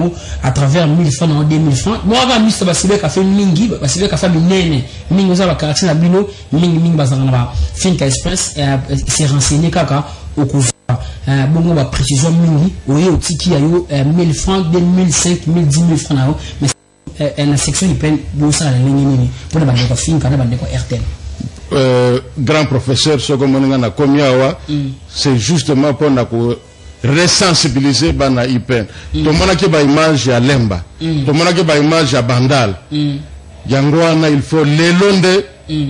nango à travers 1000 francs ou 2000 francs moi va mista basibe ka fait mingi basibe ka fa minene mingi za ba caractère na bino mingi bazanga ba Finca Express c'est renseigné kaka au couvert bongo ba précision mingi oye otiki ya yo 1000 francs 2000 5000 10000 francs na mais la section du pen bosa la ligne pour le bande ko Finca na bande ko RTL. Grand professeur Sogomoninga na Komiawa, c'est justement pour resensibiliser bana IPN. To mona ke ba image ya Lemba, to mona ke ba image ya Bandal. Yangwana il faut lelonde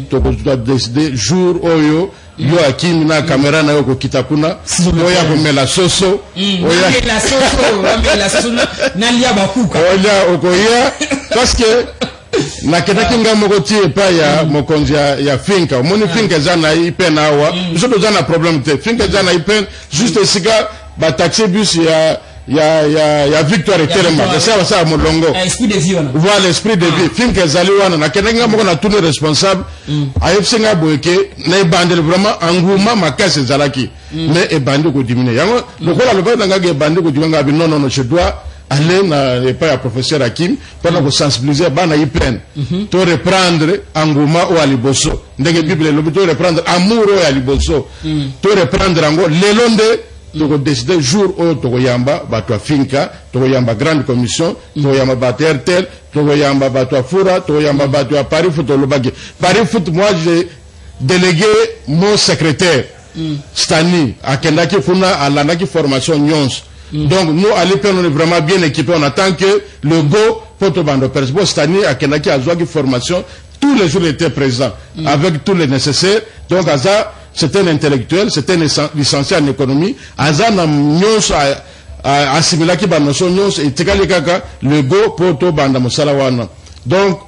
to doit décider jour oyo yo Hakim na caméra na yo ko kitakuna oya ko mela soso oya la soso na lia bakuka oya okoya parce que na ketaki ngamo ko tie pa ya mokonzi ya Finca moni Finca zana IPN awa jodo zana problème te Finca zana IPN juste siga ba taxi bus ya Victoire et Telema ça molongo esprit de vie voilà l'esprit de vie Finca zali wana na ketaki ngamo na tourner responsable AFC nga boyeke na bandel vraiment engouement makase zalaki mais e bandi ko diminuer yango lokola loba nga ge bandi ko diminuer ngabi non je dois aller na pas à professeur Hakim pendant que sensibiliser bana IPN to reprendre engouement ou aliboso ndenge bible le to reprendre amour ou aliboso to reprendre ngo lelonde to décider jour au to yamba bato Finca to yamba grande commission to yamba bato RTL to yamba bato Fura to yamba bato Paris Foot le bagé Paris Foot moi j'ai délégué mon secrétaire Stani akendaki funa alandaki formation nyons. Donc nous à l'IPN on est vraiment bien équipés, on attend que le go Potobando Persbo Stani a Kenaki a joué formation, tous les jours il était présent avec tous les nécessaires. Donc Aza c'est un intellectuel, c'est un licencié en économie. Aza n'a nyons a assimilé qui ba notion nyons et tikali kaka le go Potobando Mosalawana. Donc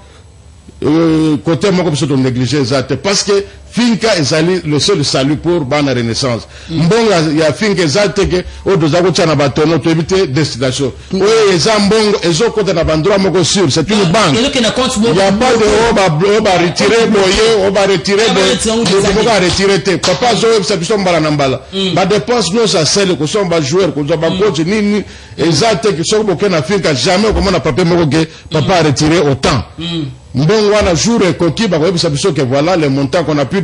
côté moi comme ça on négligé ça parce que Finca est le seul salut pour bana renaissance mbonga ya Finca ezate que o dozago tchana batono to éviter destination oui ezambongo ezokota na bandroit moko sûr c'est une banque il y a pas de oba retirer boye oba retirer boye retirer te papa zo ça biso mbala na mbala ba dépense nous ça c'est ko so ba joueur ko zo ba coach nini ezate que so boke na Finca jamais comme na papier moko que papa retirer autant mbongo wana jour conquis ba ko biso que voilà les montants qu'on a pu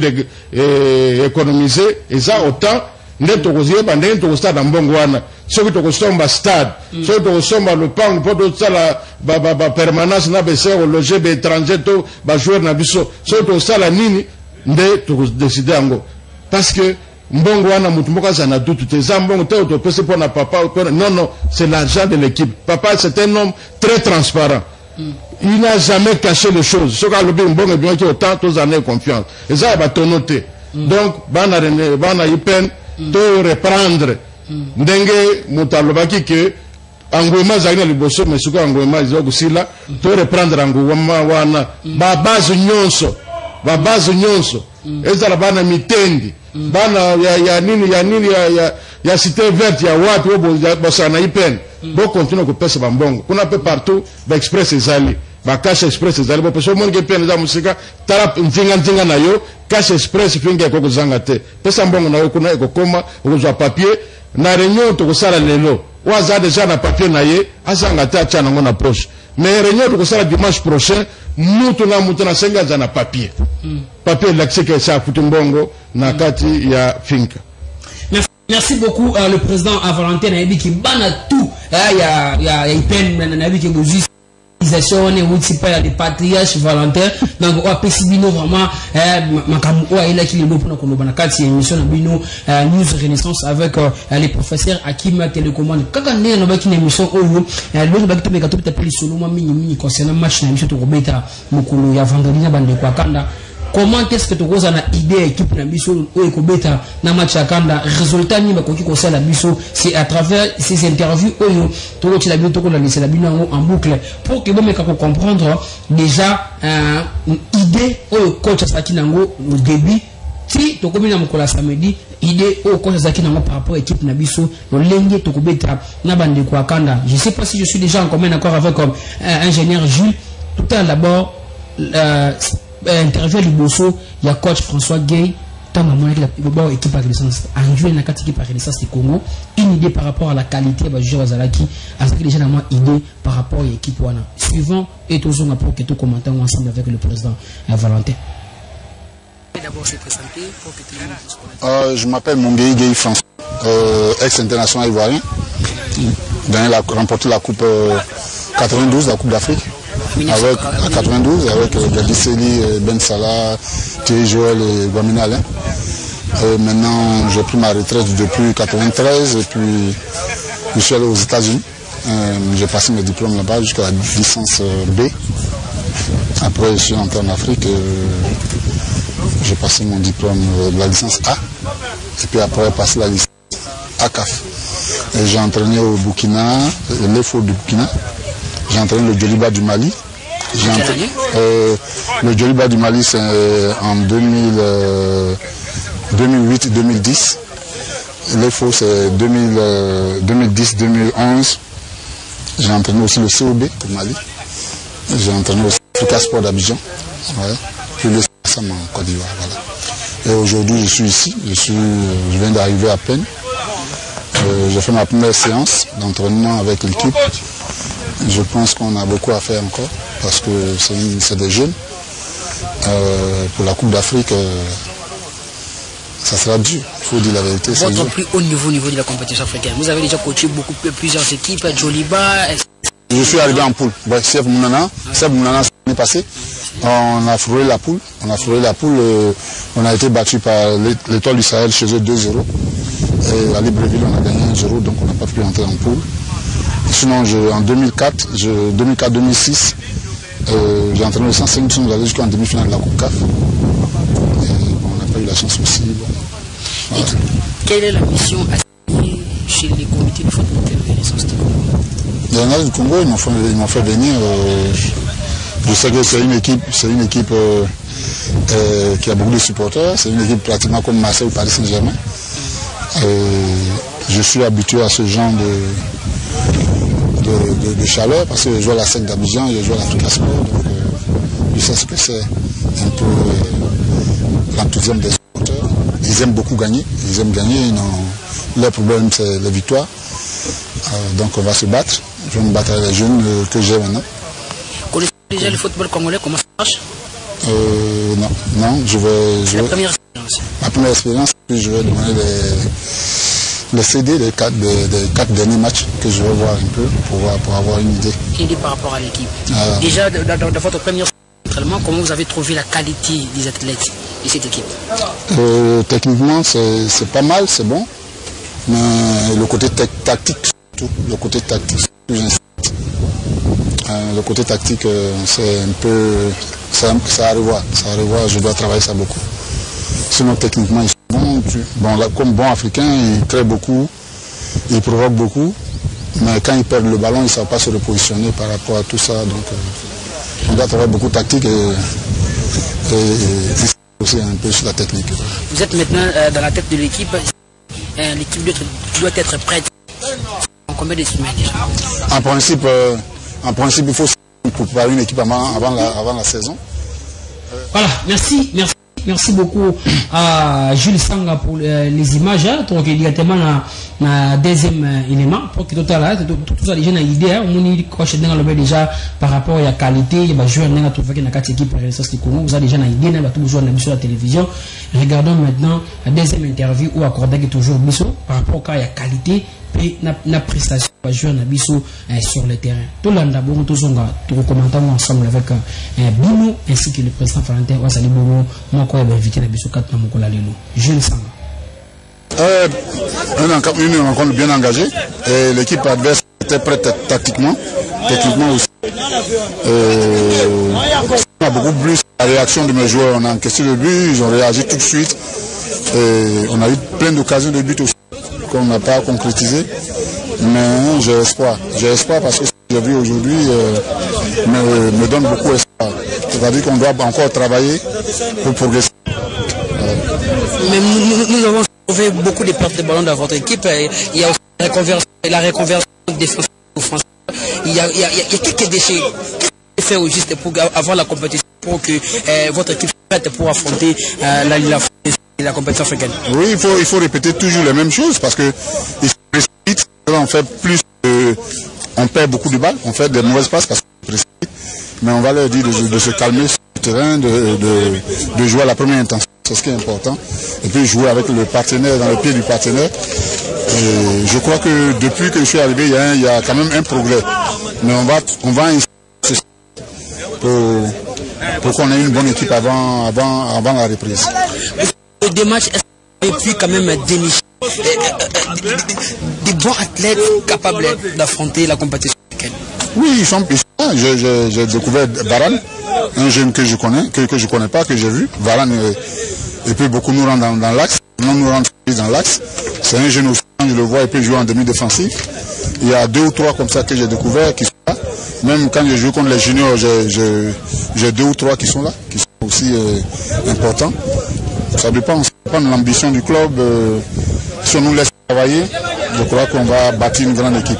économiser et ça autant neto kozie ba ndenge to stade mbongo wana soki to kosomba stade soki to kosomba le pang poto sala ba permanence na bese au loger be étranger to ba joueur na biso soki to sala nini nde to décider ngo parce que mbongo wana mutu moko za na doute te zambongo te to pese pour na papa non c'est l'argent de l'équipe papa c'est un homme très transparent. Il n'a jamais caché les choses. Ce qu'a le bon bien qui autant tous années confiance. Et ça va te noter. Donc, bana IPN to reprendre. Ndenge mutalobaki que angouema zagina liboso mais suko angouema zogusila to reprendre angouema wana ba base nyonso. Ezala bana mitendi. Bana ya nini ya cité verte ya watu bosana IPN. Bon continue ko pesa bambongo kuna pe partout ba express ezali ba cash express ezali bo peso mon ke pena za musika tara nzinga na yo cash express finga ko kuzanga te pesa mbongo na yo kuna eko koma ukuzwa papier na réunion to kusala lelo waza déjà na papier na ye asanga te achana ngona poche mais réunion to kusala dimanche prochain mutu na senga za na papier l'accès que ça futu mbongo na kati ya Finca. Merci beaucoup le président Valentin Nayebi qui bana tout ya IPN Nayebi qui bozis organisation et aussi pas les patriarches Valentin donc on apprécie bino vraiment makamu o ila qui le pour na kono bana kati émission na bino news renaissance avec les professeurs Hakim télécommande kaka ne no baki na émission oyo le baki to beka to tapeli solo mini concernant match na émission to kobeta mukulu ya vendredi na bande kwa kanda. Comment est-ce que tu as une idée équipe na biso ou ekobeta na match à Kanda résultat ni bakoki ko sala biso c'est à travers ces interviews oyo to ti la biso to la laisser la bino en boucle pour que bon meka ko comprendre déjà une idée oyo coach Saki nango au début si to komi na mokola samedi idée oyo coach Saki nango par rapport à équipe na biso le lenge to kobeta na bande kwa Kanda. Je sais pas si je suis déjà en commun accord avec ingénieur Jules tout à d'abord interview à Liboso, il y a coach François Gay, tant à mon équipe par Renaissance, en jouant la équipe par Renaissance du Congo, une idée par rapport à la qualité de joueur Zalaki, à ce que les gens ont une idée par rapport à l'équipe. Suivant, et toujours pour que tout commentaire ensemble avec le président Valentin. D'abord, se présenter pour que tout le monde puisse connaître. Je m'appelle Monguei Gueye François, ex-international ivoirien. Remporté la coupe 92, la coupe d'Afrique. Avec 92, avec Gadiseli, Ben Salah, Thierry Joël et Guamina Alain. Maintenant, j'ai pris ma retraite depuis 93 et puis je suis allé aux États-Unis. J'ai passé mes diplômes là-bas jusqu'à la licence B. Après, je suis entré en Afrique. J'ai passé mon diplôme de la licence A. Et puis après, passé la licence ACAF. Et j'ai entraîné au Burkina, l'EFO du Burkina. J'ai entraîné le Djoliba du Mali. Le Djoliba du Mali, c'est en 2008-2010. L'EFO, c'est 2010-2011. J'ai entraîné aussi le COB du Mali. J'ai entraîné aussi Africa Sport d'Abidjan. Ouais. Puis le SAM en Côte d'Ivoire. Voilà. Et aujourd'hui, je suis ici. Je viens d'arriver à peine. J'ai fait ma première séance d'entraînement avec l'équipe. Je pense qu'on a beaucoup à faire encore parce que c'est des jeunes. Pour la Coupe d'Afrique, ça sera dur. Il faut dire la vérité. Votre plus haut niveau de la compétition africaine. Vous avez déjà coaché plusieurs équipes, Djoliba. Je suis arrivé en poule. Chef Mounana, l'année passée, on a frôlé la poule. On a été battu par l'Étoile du Sahel chez eux 2-0. Et à Libreville, on a gagné 1-0, donc on n'a pas pu entrer en poule. Sinon, en 2004-2006, j'ai entraîné le 105, nous sommes allés jusqu'en demi-finale de la Coupe CAF. Et on n'a pas eu la chance aussi. Bon. Voilà. Quelle est la mission assignée chez les comités de football de Renaissance du Congo? Les Renaissance du Congo, ils m'ont fait venir. Je sais que c'est une équipe qui a beaucoup de supporters. C'est une équipe pratiquement comme Marseille ou Paris Saint-Germain. Je suis habitué à ce genre de chaleur parce que je joue à la SEC d'Abidjan, je joue à l'Africa Sport. Donc je sais ce que c'est un peu l'enthousiasme des supporters. Ils aiment beaucoup gagner. Leur problème, c'est la victoire. Donc on va se battre. Je vais me battre avec les jeunes que j'ai maintenant. Connaissez déjà le football congolais, comment ça marche? Non, je vais. C'est la première expérience. Ma première expérience, je vais demander les CD des 4 derniers matchs que je vais voir un peu pour avoir une idée. Une idée par rapport à l'équipe. Déjà, dans votre première entraînement, comment vous avez trouvé la qualité des athlètes de cette équipe? Techniquement, c'est pas mal, c'est bon. Mais le côté tactique, surtout, le côté tactique, le côté tactique, c'est un peu. Ça à revoir, je dois travailler ça beaucoup. Sinon, techniquement, ils sont bons. Comme bons Africains, ils créent beaucoup, ils provoquent beaucoup. Mais quand ils perdent le ballon, ils ne savent pas se repositionner par rapport à tout ça. Donc, on doit travailler beaucoup tactique et aussi un peu sur la technique. Vous êtes maintenant dans la tête de l'équipe. L'équipe doit être prête. En combien de semaines déjà? En principe, il faut préparer une équipe avant la saison. Voilà, merci beaucoup à Jules Sanga pour les images. Donc directement dans deuxième élément pour que tout ça déjà une idée. On y coche déjà par rapport à la qualité. Il va jouer dans trouver dans quatre équipes Renaissance du Congo. Vous avez déjà une idée. On va tout jouer sur la télévision. Regardons maintenant la deuxième interview où accordé toujours Bisso par rapport à la qualité et la prestation va jouer Bisso sur le terrain. Tout le monde d'abord nous recommentons ensemble avec Bino ainsi que le président Valentin Ouassali Bobo. Moi quoi invité Bisso 4 na Mokola Lelo. Jeune Sanga. Une rencontre bien engagée et l'équipe adverse était prête tactiquement, techniquement aussi. On a beaucoup plus la réaction de mes joueurs. On a encaissé le but, ils ont réagi tout de suite. Et on a eu plein d'occasions de but aussi qu'on n'a pas concrétisé. Mais j'ai espoir. J'ai espoir parce que ce que j'ai vu aujourd'hui me donne beaucoup d'espoir. C'est-à-dire qu'on doit encore travailler pour progresser. Mais nous avons trouvé beaucoup de pertes de ballon dans votre équipe. Il y a aussi la reconversion défensive française. Il y a quelques déchets. Qu'est-ce qu'il faut faire au juste pour avoir la compétition pour que votre équipe soit prête pour affronter la France? la compétition africaine. Oui, il faut répéter toujours les mêmes choses parce que on fait plus, on perd beaucoup de balles, on fait des mauvaises passes parce qu'on précipite, mais on va leur dire de se calmer sur le terrain, de jouer à la première intention, c'est ce qui est important, et puis jouer avec le partenaire, dans le pied du partenaire. Et je crois que depuis que je suis arrivé, il y a quand même un progrès, mais on va insister pour qu'on ait une bonne équipe avant la reprise. Des matchs, et puis quand même dénicher des bons athlètes capables d'affronter la compétition africaine. Oui, ils sont là. J'ai découvert Varane, un jeune que je connais pas, que j'ai vu. Varane, il peut beaucoup nous rendre dans l'axe. Nous rendre dans l'axe. C'est un jeune aussi, quand je le vois, il peut jouer en demi-défensif. Il y a 2 ou 3 comme ça que j'ai découvert qui sont là. Même quand je joue contre les juniors, j'ai 2 ou 3 qui sont là, qui sont aussi importants. Ça dépend de l'ambition du club. Si on nous laisse travailler, je crois qu'on va bâtir une grande équipe.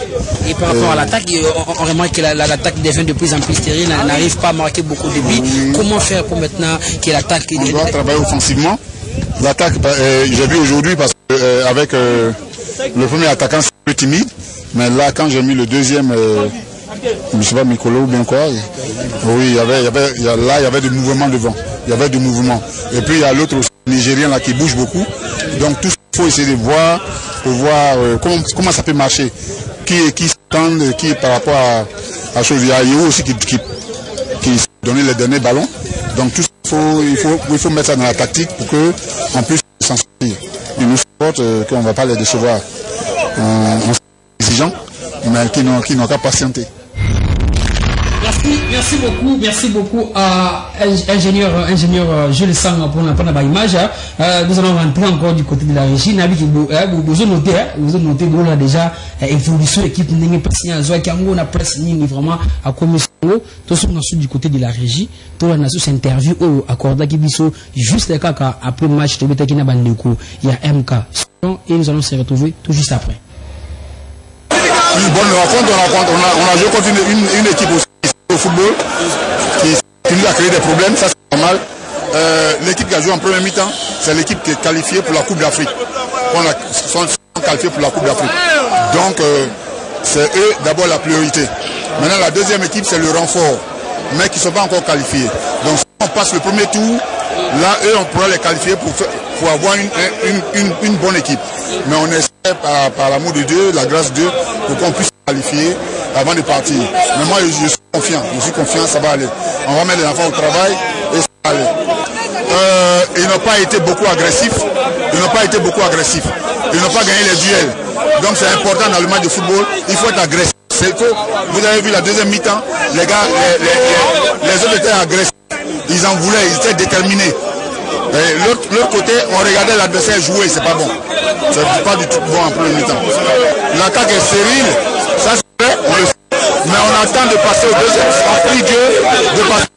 Et par rapport à l'attaque, on remarque que l'attaque devient de plus en plus stérile, n'arrive pas à marquer beaucoup de buts. Oui. Comment faire pour maintenant que l'attaque... On doit travailler offensivement. L'attaque, j'ai vu aujourd'hui, parce que avec le premier attaquant, c'est un peu timide. Mais là, quand j'ai mis le deuxième, je ne sais pas, Mikolo ou bien quoi, oui, il y avait des mouvements devant. Il y avait du mouvement. Et puis il y a l'autre Nigérien là qui bouge beaucoup. Donc tout il faut essayer de voir, pour voir comment ça peut marcher. Qui s'attend, qui par rapport à chose. Il y a Yéhou aussi qui donnait les derniers ballons. Donc tout il faut mettre ça dans la tactique pour qu'on puisse s'en sortir. Il nous supporte qu'on ne va pas les décevoir. On est exigeants, mais qui n'ont qu'à patienter. Merci beaucoup à ingénieur Jules Sang pour la image. Nous allons rentrer encore du côté de la régie. Vous avez noté déjà évolution de l'équipe on a presque vraiment à commission. Tout ce qu'on a du côté de la régie, tout on a sous interview au accordé qui juste après le match il y a MK et nous allons se retrouver tout juste après. Une bonne rencontre, on a joué contre une équipe aussi au football qui nous a créé des problèmes, ça c'est normal. L'équipe qui a joué en première mi-temps, c'est l'équipe qui est qualifiée pour la Coupe d'Afrique. Ils sont qualifiés pour la Coupe d'Afrique. Donc c'est eux d'abord la priorité. Maintenant la deuxième équipe c'est le renfort, mais qui ne sont pas encore qualifiés. Donc si on passe le premier tour, là eux on pourra les qualifier pour avoir une bonne équipe. Mais on espère par l'amour de Dieu, la grâce de Dieu, pour qu'on puisse qualifier avant de partir. Mais moi je suis confiant, ça va aller. On va mettre les enfants au travail et ça va aller. Ils n'ont pas été beaucoup agressifs. Ils n'ont pas gagné les duels. Donc c'est important dans le match de football, il faut être agressif. Vous avez vu la deuxième mi-temps, les gars, les autres étaient agressifs. Ils en voulaient, ils étaient déterminés. L'autre côté, on regardait l'adversaire jouer, c'est pas bon. C'est pas du tout bon en premier mi-temps. L'attaque est stérile, ça c'est vrai, on le sait. Mais on attend de passer au deuxième, on prie Dieu de passer